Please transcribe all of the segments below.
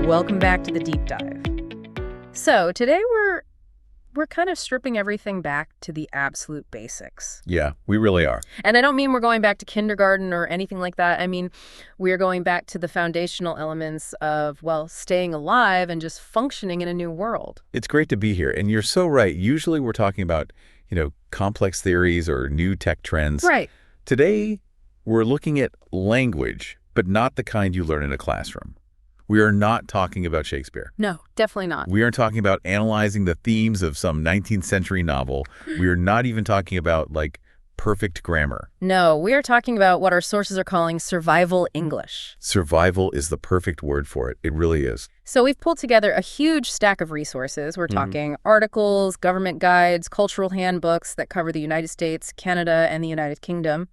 Welcome back to the deep dive. So today we're kind of stripping everything back to the absolute basics. Yeah, we really are. And I don't mean we're going back to kindergarten or anything like that. I mean, we're going back to the foundational elements of, well, staying alive and just functioning in a new world. It's great to be here. And you're so right. Usually we're talking about, complex theories or new tech trends. Right. Today, we're looking at language, but not the kind you learn in a classroom. We are not talking about Shakespeare. No, definitely not. We aren't talking about analyzing the themes of some 19th century novel. We are not even talking about, perfect grammar. No, we are talking about what our sources are calling survival English. Survival is the perfect word for it. It really is. So we've pulled together a huge stack of resources. We're talking articles, government guides, cultural handbooks that cover the United States, Canada, and the United Kingdom.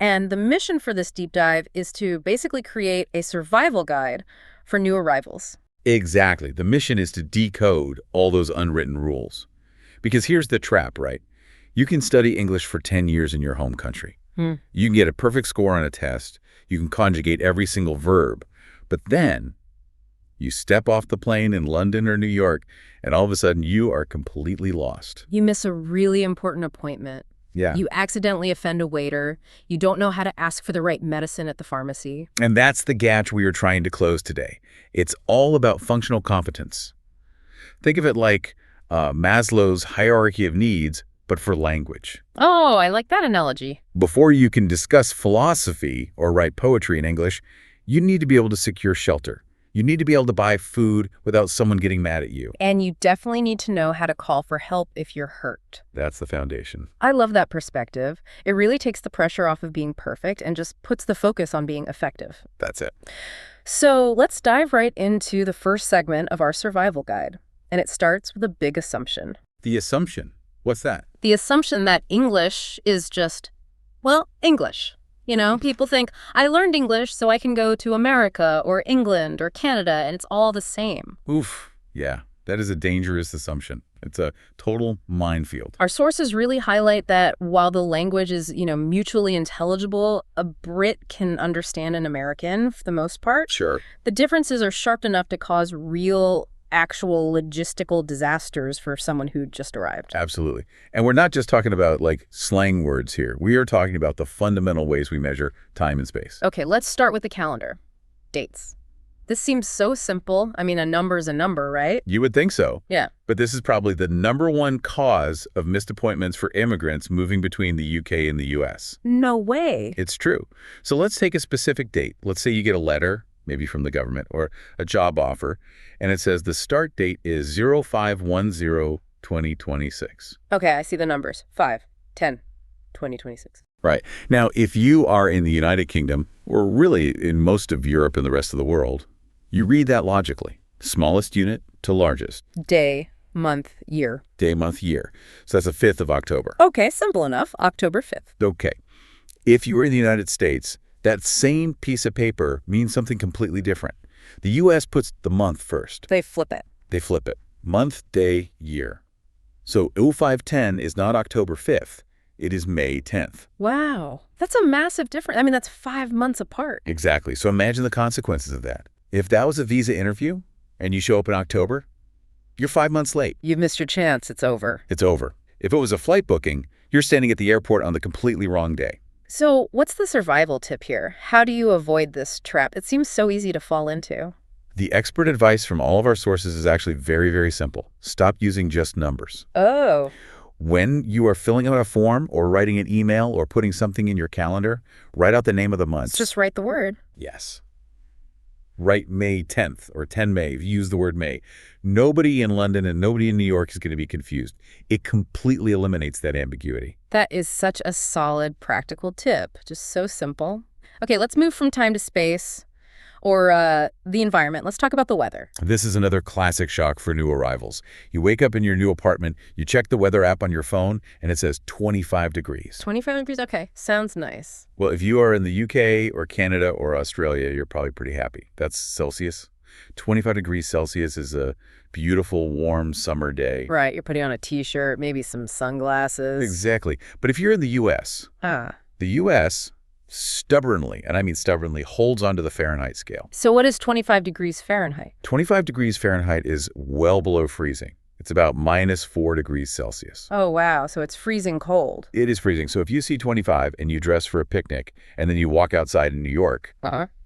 And the mission for this deep dive is to basically create a survival guide for new arrivals. Exactly. The mission is to decode all those unwritten rules. Because here's the trap, right? You can study English for 10 years in your home country. You can get a perfect score on a test. You can conjugate every single verb. But then you step off the plane in London or New York, and all of a sudden you are completely lost. You miss a really important appointment. Yeah. You accidentally offend a waiter. You don't know how to ask for the right medicine at the pharmacy. And that's the gap we are trying to close today. It's all about functional competence. Think of it like Maslow's hierarchy of needs, but for language. Oh, I like that analogy. Before you can discuss philosophy or write poetry in English, you need to be able to secure shelter. You need to be able to buy food without someone getting mad at you. And you definitely need to know how to call for help if you're hurt. That's the foundation. I love that perspective. It really takes the pressure off of being perfect and just puts the focus on being effective. That's it. So let's dive right into the first segment of our survival guide. And it starts with a big assumption. The assumption. What's that? The assumption that English is just, well, English. People think, I learned English so I can go to America or England or Canada, and it's all the same. Oof. Yeah, that is a dangerous assumption. It's a total minefield. Our sources really highlight that while the language is, mutually intelligible, a Brit can understand an American for the most part. Sure. The differences are sharp enough to cause real actual logistical disasters for someone who just arrived. Absolutely. And we're not just talking about slang words here. We are talking about the fundamental ways we measure time and space. Okay, let's start with the calendar. Dates. This seems so simple. I mean, a number is a number, right? You would think so. Yeah. But this is probably the #1 cause of missed appointments for immigrants moving between the UK and the US. No way. It's true. So let's take a specific date. Let's say you get a letter, maybe from the government, or a job offer, and it says the start date is 05/10/2026. Okay, I see the numbers. 5/10/2026. Right. Now, if you are in the United Kingdom, or really in most of Europe and the rest of the world, you read that logically. Smallest unit to largest. Day, month, year. Day, month, year. So that's the 5th of October. Okay, simple enough. October 5th. Okay. If you were in the United States, that same piece of paper means something completely different. The U.S. puts the month first. They flip it. They flip it. Month, day, year. So 0510 is not October 5th. It is May 10th. Wow. That's a massive difference. I mean, that's 5 months apart. Exactly. So imagine the consequences of that. If that was a visa interview and you show up in October, you're 5 months late. You've missed your chance. It's over. It's over. If it was a flight booking, you're standing at the airport on the completely wrong day. So what's the survival tip here? How do you avoid this trap? It seems so easy to fall into. The expert advice from all of our sources is actually very, very simple. Stop using just numbers. Oh. When you are filling out a form or writing an email or putting something in your calendar, write out the name of the month. Just write the word. Yes. Write May 10th or 10 May. Use the word May. Nobody in London and nobody in New York is going to be confused. It completely eliminates that ambiguity. That is such a solid practical tip. Just so simple. Okay, let's move from time to space or the environment. Let's talk about the weather. This is another classic shock for new arrivals. You wake up in your new apartment, you check the weather app on your phone, and it says 25 degrees. 25 degrees? Okay, sounds nice. Well, if you are in the UK or Canada or Australia, you're probably pretty happy. That's Celsius. 25 degrees Celsius is a beautiful, warm summer day. Right, you're putting on a T-shirt, maybe some sunglasses. Exactly. But if you're in the U.S., Ah. the U.S., stubbornly, and I mean stubbornly, holds onto the Fahrenheit scale. So what is 25 degrees Fahrenheit? 25 degrees Fahrenheit is well below freezing. It's about -4 degrees Celsius. Oh, wow. So it's freezing cold. It is freezing. So if you see 25 and you dress for a picnic and then you walk outside in New York,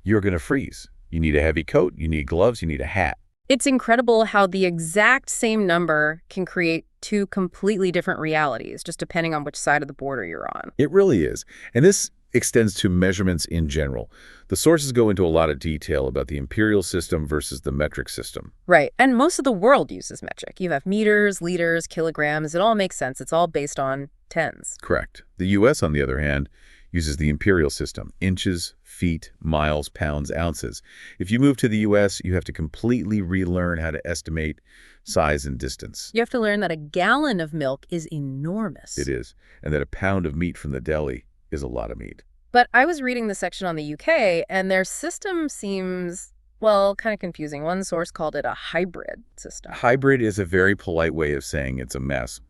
you're going to freeze. You need a heavy coat, you need gloves, you need a hat. It's incredible how the exact same number can create two completely different realities, just depending on which side of the border you're on. It really is. And this extends to measurements in general. The sources go into a lot of detail about the imperial system versus the metric system. Right. And most of the world uses metric. You have meters, liters, kilograms. It all makes sense. It's all based on tens. Correct. The U.S., on the other hand, uses the imperial system: inches, feet, miles, pounds, ounces. If you move to the U.S., you have to completely relearn how to estimate size and distance. You have to learn that a gallon of milk is enormous. It is. And that a pound of meat from the deli is a lot of meat. But I was reading the section on the UK, and their system seems, well, kind of confusing. One source called it a hybrid system. Hybrid is a very polite way of saying it's a mess.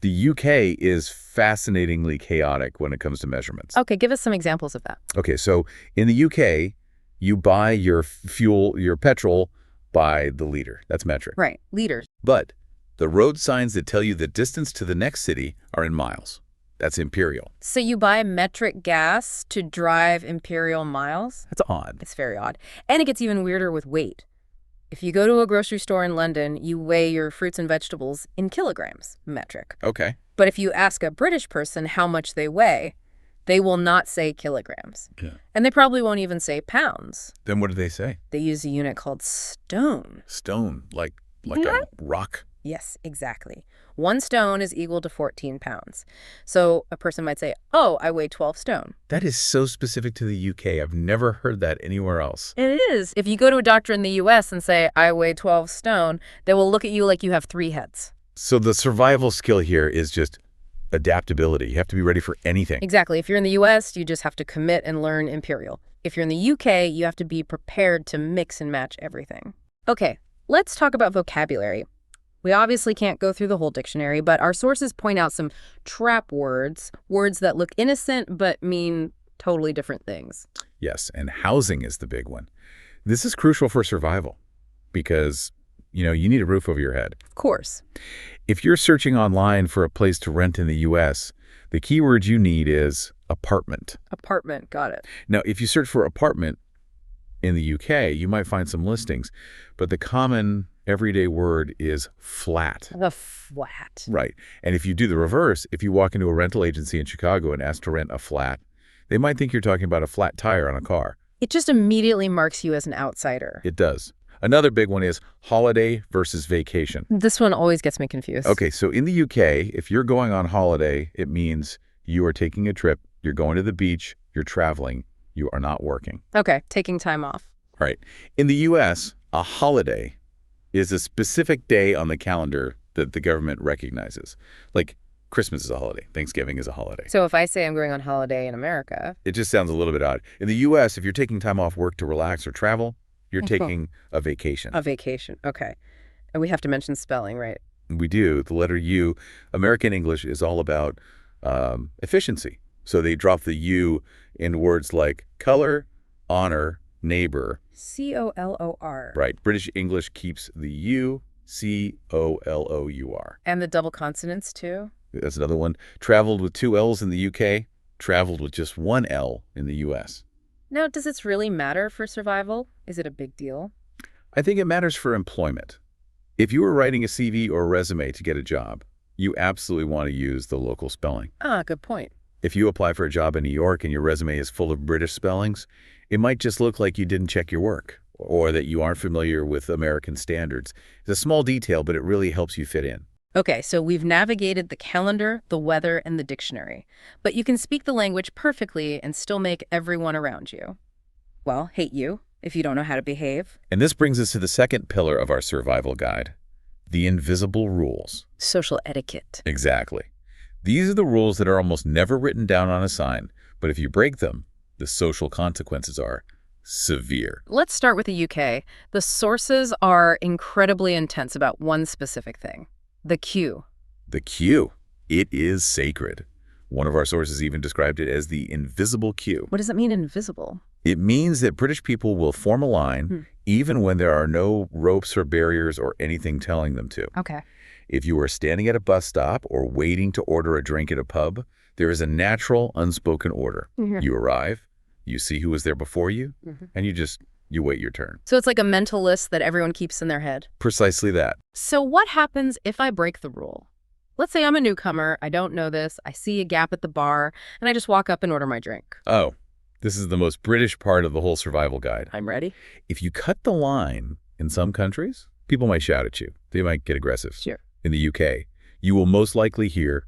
The UK is fascinatingly chaotic when it comes to measurements. Okay, give us some examples of that. Okay, so in the UK, you buy your fuel, your petrol, by the liter. That's metric. Right, liters. But the road signs that tell you the distance to the next city are in miles. That's imperial. So you buy metric gas to drive imperial miles? That's odd. It's very odd. And it gets even weirder with weight. If you go to a grocery store in London, you weigh your fruits and vegetables in kilograms, metric. Okay. But if you ask a British person how much they weigh, they will not say kilograms. Yeah. And they probably won't even say pounds. Then what do they say? They use a unit called stone. Stone, like a rock? Yes, exactly. 1 stone is equal to 14 pounds. So a person might say, oh, I weigh 12 stone. That is so specific to the UK. I've never heard that anywhere else. It is. If you go to a doctor in the US and say, I weigh 12 stone, they will look at you like you have 3 heads. So the survival skill here is just adaptability. You have to be ready for anything. Exactly. If you're in the US, you just have to commit and learn imperial. If you're in the UK, you have to be prepared to mix and match everything. Okay, let's talk about vocabulary. We obviously can't go through the whole dictionary, but our sources point out some trap words, words that look innocent but mean totally different things. Yes, and housing is the big one. This is crucial for survival because, you need a roof over your head. Of course. If you're searching online for a place to rent in the U.S., the keyword you need is apartment. Apartment, got it. Now, if you search for apartment in the UK, you might find some listings, but the common everyday word is flat. The flat. Right. And if you do the reverse, if you walk into a rental agency in Chicago and ask to rent a flat, they might think you're talking about a flat tire on a car. It just immediately marks you as an outsider. It does. Another big one is holiday versus vacation. This one always gets me confused. Okay, so in the UK, if you're going on holiday, it means you are taking a trip, you're going to the beach, you're traveling, you are not working. Okay, taking time off. Right. In the US, a holiday is a specific day on the calendar that the government recognizes. Like Christmas is a holiday, Thanksgiving is a holiday. So if I say I'm going on holiday in America... It just sounds a little bit odd. In the US, if you're taking time off work to relax or travel, you're taking a vacation. A vacation, okay. And we have to mention spelling, right? We do. The letter U. American English is all about efficiency. So they drop the U in words like color, honor, neighbor. C-O-L-O-R. Right. British English keeps the U, C-O-L-O-U-R. And the double consonants, too? That's another one. Traveled with 2 L's in the UK, traveled with just 1 L in the US. Now, does this really matter for survival? Is it a big deal? I think it matters for employment. If you were writing a CV or a resume to get a job, you absolutely want to use the local spelling. Ah, good point. If you apply for a job in New York and your resume is full of British spellings, it might just look like you didn't check your work or that you aren't familiar with American standards. It's a small detail, but it really helps you fit in. Okay, so we've navigated the calendar, the weather, and the dictionary. But you can speak the language perfectly and still make everyone around you, well, hate you if you don't know how to behave. And this brings us to the second pillar of our survival guide, the invisible rules. Social etiquette. Exactly. These are the rules that are almost never written down on a sign, but if you break them, the social consequences are severe. Let's start with the UK. The sources are incredibly intense about one specific thing. The queue. The queue. It is sacred. One of our sources even described it as the invisible cue. What does it mean, invisible? It means that British people will form a line even when there are no ropes or barriers or anything telling them to. Okay. If you are standing at a bus stop or waiting to order a drink at a pub, there is a natural, unspoken order. You arrive, you see who was there before you, and you wait your turn. So it's like a mental list that everyone keeps in their head. Precisely that. So what happens if I break the rule? Let's say I'm a newcomer, I don't know this, I see a gap at the bar, and I just walk up and order my drink. Oh, this is the most British part of the whole survival guide. I'm ready. If you cut the line in some countries, people might shout at you. They might get aggressive. Sure. In the UK, you will most likely hear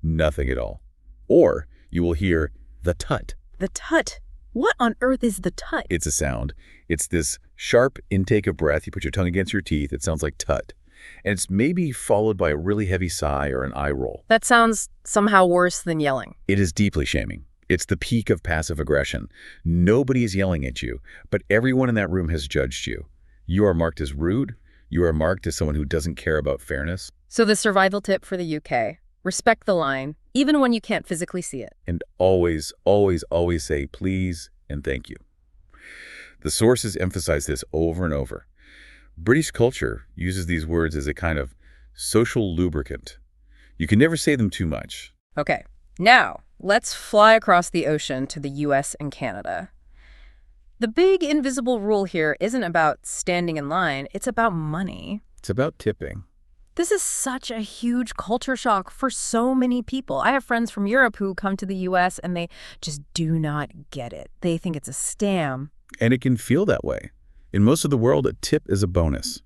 nothing at all. Or you will hear the tut. The tut? What on earth is the tut? It's a sound. It's this sharp intake of breath. You put your tongue against your teeth. It sounds like tut. And it's maybe followed by a really heavy sigh or an eye roll. That sounds somehow worse than yelling. It is deeply shaming. It's the peak of passive aggression. Nobody is yelling at you, but everyone in that room has judged you. You are marked as rude. You are marked as someone who doesn't care about fairness. So the survival tip for the UK, respect the line, even when you can't physically see it. And always, always, always say please and thank you. The sources emphasize this over and over. British culture uses these words as a kind of social lubricant. You can never say them too much. Okay, now let's fly across the ocean to the US and Canada. The big invisible rule here isn't about standing in line, it's about money. It's about tipping. This is such a huge culture shock for so many people. I have friends from Europe who come to the US and they just do not get it. They think it's a scam. And it can feel that way. In most of the world, a tip is a bonus.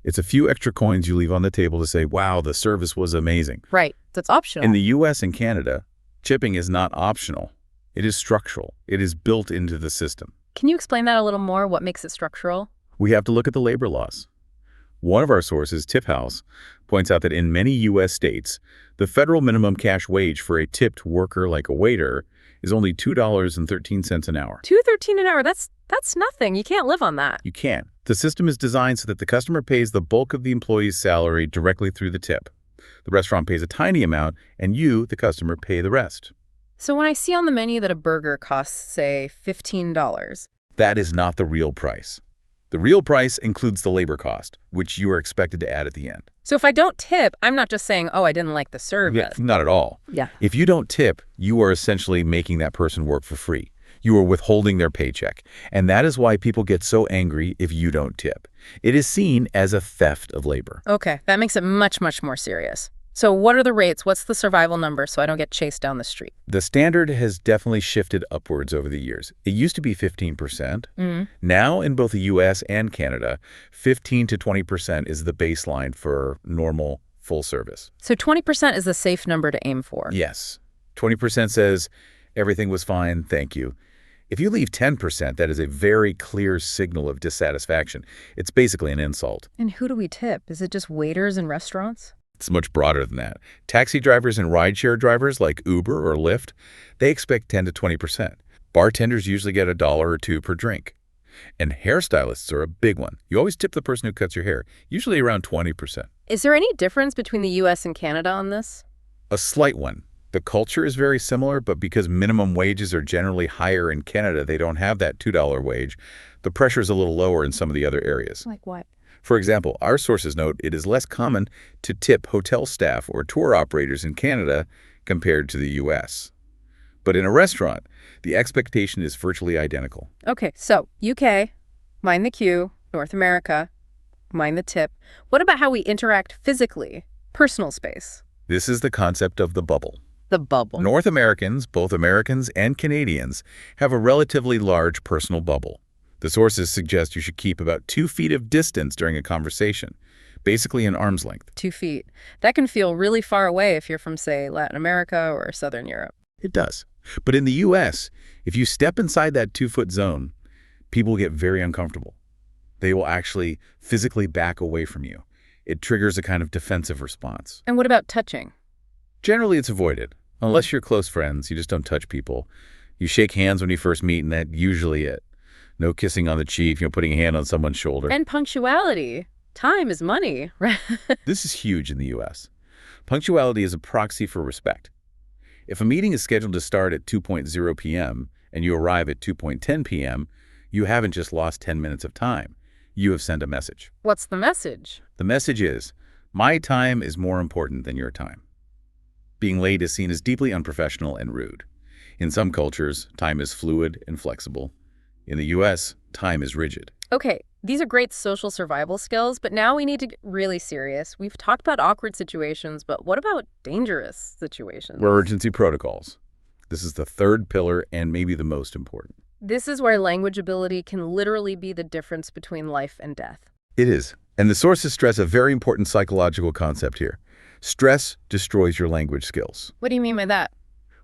It's a few extra coins you leave on the table to say, wow, the service was amazing. Right. That's optional. In the US and Canada, tipping is not optional. It is structural. It is built into the system. Can you explain that a little more? What makes it structural? We have to look at the labor laws. One of our sources, Tip House, points out that in many U.S. states, the federal minimum cash wage for a tipped worker like a waiter is only $2.13 an hour. $2.13 an hour? That's nothing. You can't live on that. You can't. The system is designed so that the customer pays the bulk of the employee's salary directly through the tip. The restaurant pays a tiny amount, and you, the customer, pay the rest. So when I see on the menu that a burger costs, say, $15... that is not the real price. The real price includes the labor cost, which you are expected to add at the end. So if I don't tip, I'm not just saying, oh, I didn't like the service. Not at all. Yeah. If you don't tip, you are essentially making that person work for free. You are withholding their paycheck. And that is why people get so angry if you don't tip. It is seen as a theft of labor. Okay, that makes it much, much more serious. So what are the rates? What's the survival number so I don't get chased down the street? The standard has definitely shifted upwards over the years. It used to be 15%. Now, in both the U.S. and Canada, 15 to 20% is the baseline for normal full service. So 20% is the safe number to aim for? Yes. 20% says, everything was fine, thank you. If you leave 10%, that is a very clear signal of dissatisfaction. It's basically an insult. And who do we tip? Is it just waiters in restaurants? It's much broader than that. Taxi drivers and rideshare drivers like Uber or Lyft, they expect 10 to 20%. Bartenders usually get $1 or $2 per drink. And hairstylists are a big one. You always tip the person who cuts your hair, usually around 20%. Is there any difference between the U.S. and Canada on this? A slight one. The culture is very similar, but because minimum wages are generally higher in Canada, they don't have that $2 wage. The pressure is a little lower in some of the other areas. Like what? For example, our sources note it is less common to tip hotel staff or tour operators in Canada compared to the U.S. But in a restaurant, the expectation is virtually identical. Okay, so UK, mind the queue, North America, mind the tip. What about how we interact physically, personal space? This is the concept of the bubble. The bubble. North Americans, both Americans and Canadians, have a relatively large personal bubble. The sources suggest you should keep about 2 feet of distance during a conversation, basically an arm's length. 2 feet. That can feel really far away if you're from, say, Latin America or Southern Europe. It does. But in the U.S., if you step inside that 2-foot zone, people get very uncomfortable. They will actually physically back away from you. It triggers a kind of defensive response. And what about touching? Generally, it's avoided. Unless you're close friends, you just don't touch people. You shake hands when you first meet, and that's usually it. No kissing on the cheek, putting a hand on someone's shoulder. And punctuality. Time is money, right? This is huge in the U.S. Punctuality is a proxy for respect. If a meeting is scheduled to start at 2:00 p.m. and you arrive at 2:10 p.m., you haven't just lost 10 minutes of time. You have sent a message. What's the message? The message is, my time is more important than your time. Being late is seen as deeply unprofessional and rude. In some cultures, time is fluid and flexible. In the U.S., time is rigid. Okay, these are great social survival skills, but now we need to get really serious. We've talked about awkward situations, but what about dangerous situations? Emergency protocols. This is the third pillar and maybe the most important. This is where language ability can literally be the difference between life and death. It is. And the sources stress a very important psychological concept here. Stress destroys your language skills. What do you mean by that?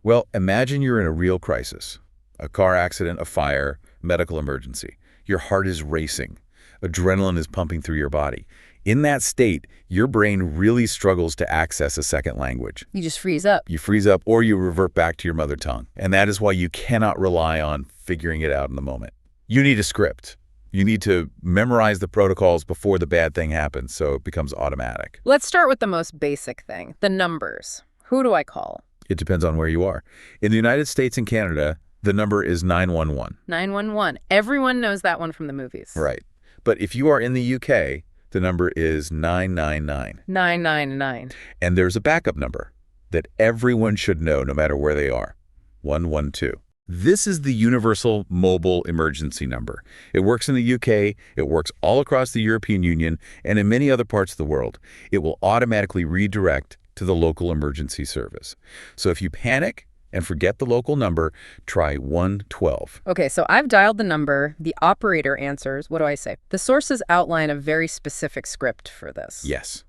Well, imagine you're in a real crisis. A car accident, a fire, medical emergency. Your heart is racing. Adrenaline is pumping through your body. In that state, your brain really struggles to access a second language. You just freeze up. You freeze up or you revert back to your mother tongue. And that is why you cannot rely on figuring it out in the moment. You need a script. You need to memorize the protocols before the bad thing happens so it becomes automatic. Let's start with the most basic thing, the numbers. Who do I call? It depends on where you are. In the United States and Canada, the number is 911. 911. Everyone knows that one from the movies. Right. But if you are in the UK, the number is 999. 999. And there's a backup number that everyone should know no matter where they are. 112. This is the universal mobile emergency number. It works in the UK, it works all across the European Union, and in many other parts of the world. It will automatically redirect to the local emergency service. So if you panic and forget the local number, try 112. Okay, so I've dialed the number, the operator answers. What do I say? The sources outline a very specific script for this. Yes.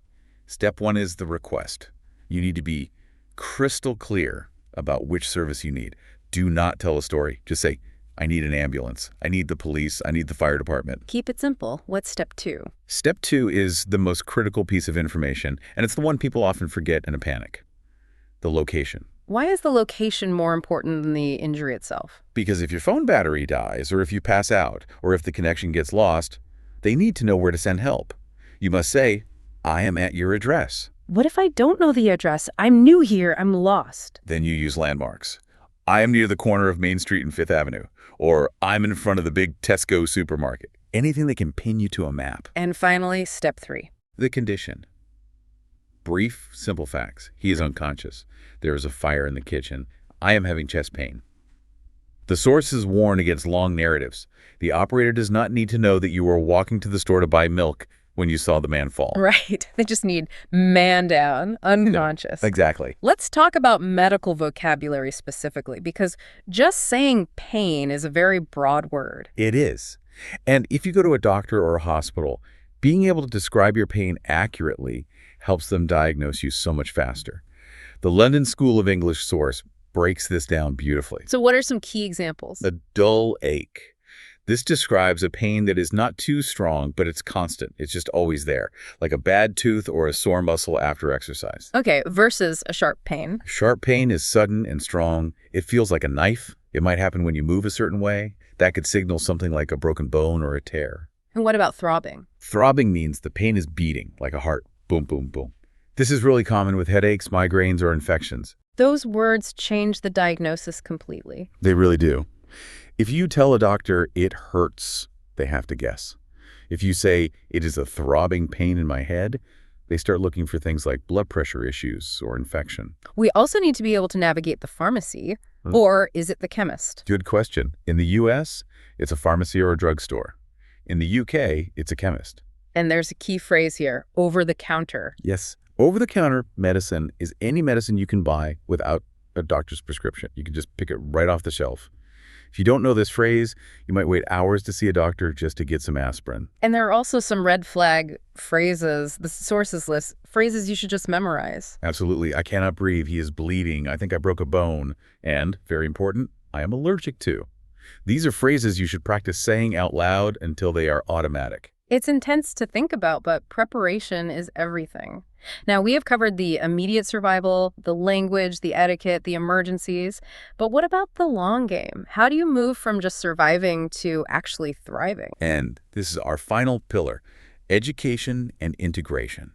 Step one is the request. You need to be crystal clear about which service you need. Do not tell a story. Just say, I need an ambulance. I need the police. I need the fire department. Keep it simple. What's step two? Step two is the most critical piece of information, and it's the one people often forget in a panic. The location. Why is the location more important than the injury itself? Because if your phone battery dies, or if you pass out, or if the connection gets lost, they need to know where to send help. You must say, I am at your address. What if I don't know the address? I'm new here. I'm lost. Then you use landmarks. I am near the corner of Main Street and Fifth Avenue, or I'm in front of the big Tesco supermarket. Anything that can pin you to a map. And finally, step three. The condition. Brief, simple facts. He is unconscious. There is a fire in the kitchen. I am having chest pain. The sources warn against long narratives. The operator does not need to know that you were walking to the store to buy milk when you saw the man fall. Right. They just need man down, unconscious. No, exactly. Let's talk about medical vocabulary specifically, because just saying pain is a very broad word. It is. And if you go to a doctor or a hospital, being able to describe your pain accurately helps them diagnose you so much faster. The London School of English source breaks this down beautifully. So what are some key examples? A dull ache. This describes a pain that is not too strong, but it's constant. It's just always there, like a bad tooth or a sore muscle after exercise. Okay, versus a sharp pain. Sharp pain is sudden and strong. It feels like a knife. It might happen when you move a certain way. That could signal something like a broken bone or a tear. And what about throbbing? Throbbing means the pain is beating, like a heart. Boom, boom, boom. This is really common with headaches, migraines, or infections. Those words change the diagnosis completely. They really do. If you tell a doctor it hurts, they have to guess. If you say it is a throbbing pain in my head, they start looking for things like blood pressure issues or infection. We also need to be able to navigate the pharmacy, or is it the chemist? Good question. In the U.S., it's a pharmacy or a drugstore. In the UK, it's a chemist. And there's a key phrase here, over the counter. Yes. Over-the-counter medicine is any medicine you can buy without a doctor's prescription. You can just pick it right off the shelf. If you don't know this phrase, you might wait hours to see a doctor just to get some aspirin. And there are also some red flag phrases, the sources list, phrases you should just memorize. Absolutely. I cannot breathe. He is bleeding. I think I broke a bone. And, very important, I am allergic to. These are phrases you should practice saying out loud until they are automatic. It's intense to think about, but preparation is everything. Now, we have covered the immediate survival, the language, the etiquette, the emergencies, but what about the long game? How do you move from just surviving to actually thriving? And this is our final pillar, education and integration.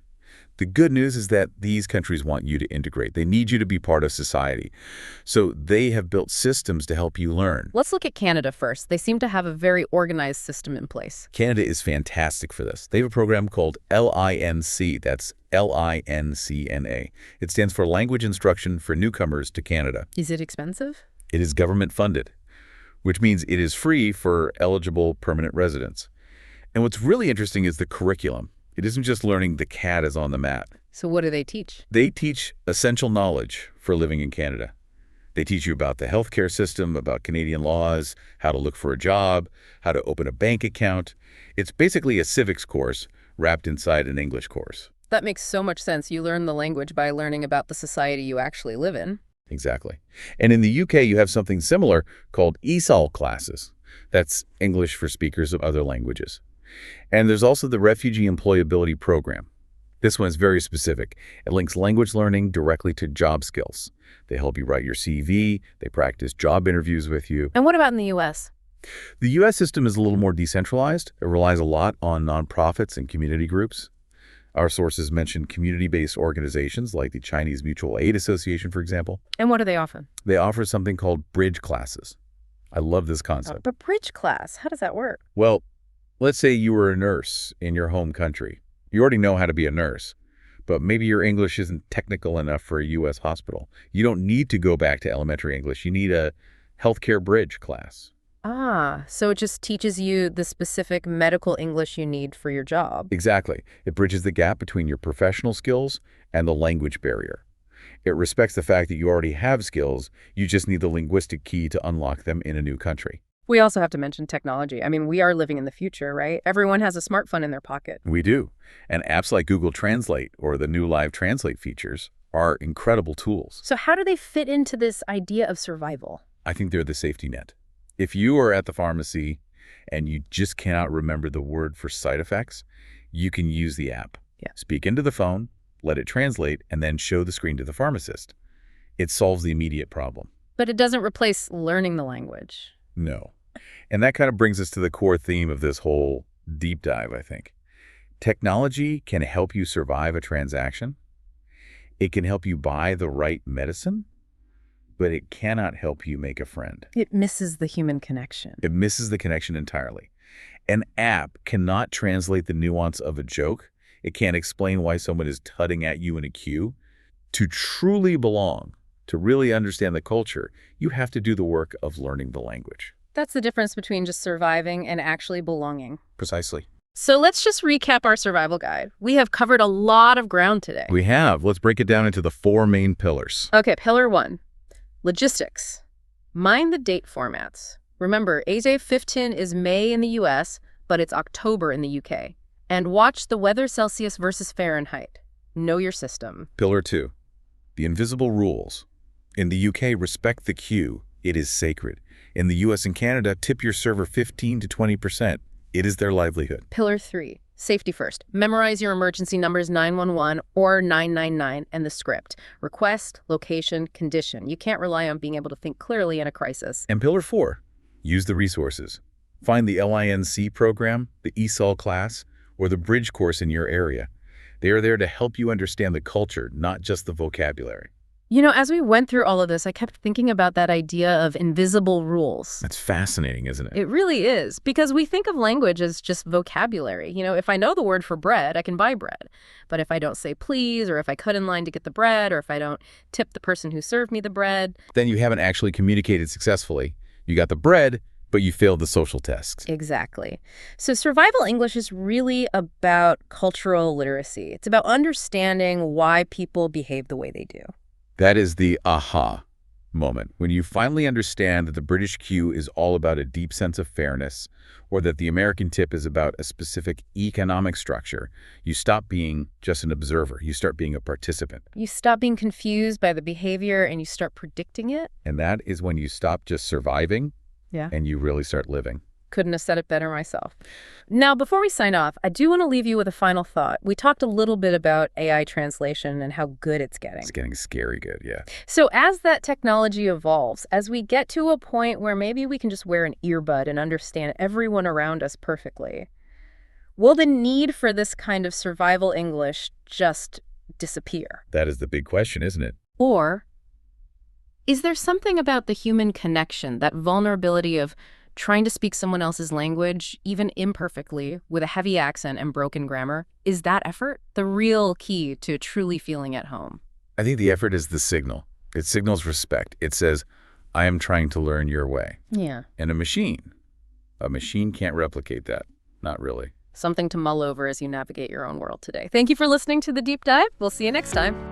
The good news is that these countries want you to integrate. They need you to be part of society. So they have built systems to help you learn. Let's look at Canada first. They seem to have a very organized system in place. Canada is fantastic for this. They have a program called LINC. That's LINCNA. It stands for Language Instruction for Newcomers to Canada. Is it expensive? It is government funded, which means it is free for eligible permanent residents. And what's really interesting is the curriculum. It isn't just learning the cat is on the mat. So what do they teach? They teach essential knowledge for living in Canada. They teach you about the healthcare system, about Canadian laws, how to look for a job, how to open a bank account. It's basically a civics course wrapped inside an English course. That makes so much sense. You learn the language by learning about the society you actually live in. Exactly. And in the UK, you have something similar called ESOL classes. That's English for speakers of other languages. And there's also the Refugee Employability Program. This one is very specific. It links language learning directly to job skills. They help you write your CV. They practice job interviews with you. And what about in the U.S.? The U.S. system is a little more decentralized. It relies a lot on nonprofits and community groups. Our sources mention community-based organizations like the Chinese Mutual Aid Association, for example. And what do they offer? They offer something called bridge classes. I love this concept. But bridge class, how does that work? Well, let's say you were a nurse in your home country. You already know how to be a nurse, but maybe your English isn't technical enough for a U.S. hospital. You don't need to go back to elementary English. You need a healthcare bridge class. Ah, so it just teaches you the specific medical English you need for your job. Exactly. It bridges the gap between your professional skills and the language barrier. It respects the fact that you already have skills. You just need the linguistic key to unlock them in a new country. We also have to mention technology. I mean, we are living in the future, right? Everyone has a smartphone in their pocket. We do. And apps like Google Translate or the new Live Translate features are incredible tools. So how do they fit into this idea of survival? I think they're the safety net. If you are at the pharmacy and you just cannot remember the word for side effects, you can use the app. Yeah. Speak into the phone, let it translate, and then show the screen to the pharmacist. It solves the immediate problem. But it doesn't replace learning the language. No. And that kind of brings us to the core theme of this whole deep dive, I think. Technology can help you survive a transaction. It can help you buy the right medicine, but it cannot help you make a friend. It misses the human connection. It misses the connection entirely. An app cannot translate the nuance of a joke. It can't explain why someone is tutting at you in a queue. To truly belong, to really understand the culture, you have to do the work of learning the language. That's the difference between just surviving and actually belonging. Precisely. So let's just recap our survival guide. We have covered a lot of ground today. We have. Let's break it down into the 4 main pillars. Okay, pillar 1, logistics. Mind the date formats. Remember, AJ15 is May in the US, but it's October in the UK. And watch the weather Celsius versus Fahrenheit. Know your system. Pillar 2, the invisible rules. In the UK, respect the queue. It is sacred. In the US and Canada, tip your server 15 to 20%. It is their livelihood. Pillar 3, safety first. Memorize your emergency numbers 911 or 999 and the script. Request, location, condition. You can't rely on being able to think clearly in a crisis. And pillar 4, use the resources. Find the LINC program, the ESOL class, or the bridge course in your area. They are there to help you understand the culture, not just the vocabulary. You know, as we went through all of this, I kept thinking about that idea of invisible rules. That's fascinating, isn't it? It really is, because we think of language as just vocabulary. You know, if I know the word for bread, I can buy bread. But if I don't say please, or if I cut in line to get the bread, or if I don't tip the person who served me the bread, then you haven't actually communicated successfully. You got the bread, but you failed the social tests. Exactly. So survival English is really about cultural literacy. It's about understanding why people behave the way they do. That is the aha moment, when you finally understand that the British queue is all about a deep sense of fairness, or that the American tip is about a specific economic structure. You stop being just an observer. You start being a participant. You stop being confused by the behavior and you start predicting it. And that is when you stop just surviving and you really start living. Couldn't have said it better myself. Now, before we sign off, I do want to leave you with a final thought. We talked a little bit about AI translation and how good it's getting. It's getting scary good, yeah. So as that technology evolves, as we get to a point where maybe we can just wear an earbud and understand everyone around us perfectly, will the need for this kind of survival English just disappear? That is the big question, isn't it? Or is there something about the human connection, that vulnerability of trying to speak someone else's language, even imperfectly, with a heavy accent and broken grammar? Is that effort the real key to truly feeling at home? I think the effort is the signal. It signals respect. It says, I am trying to learn your way. Yeah. And a machine can't replicate that. Not really. Something to mull over as you navigate your own world today. Thank you for listening to The Deep Dive. We'll see you next time.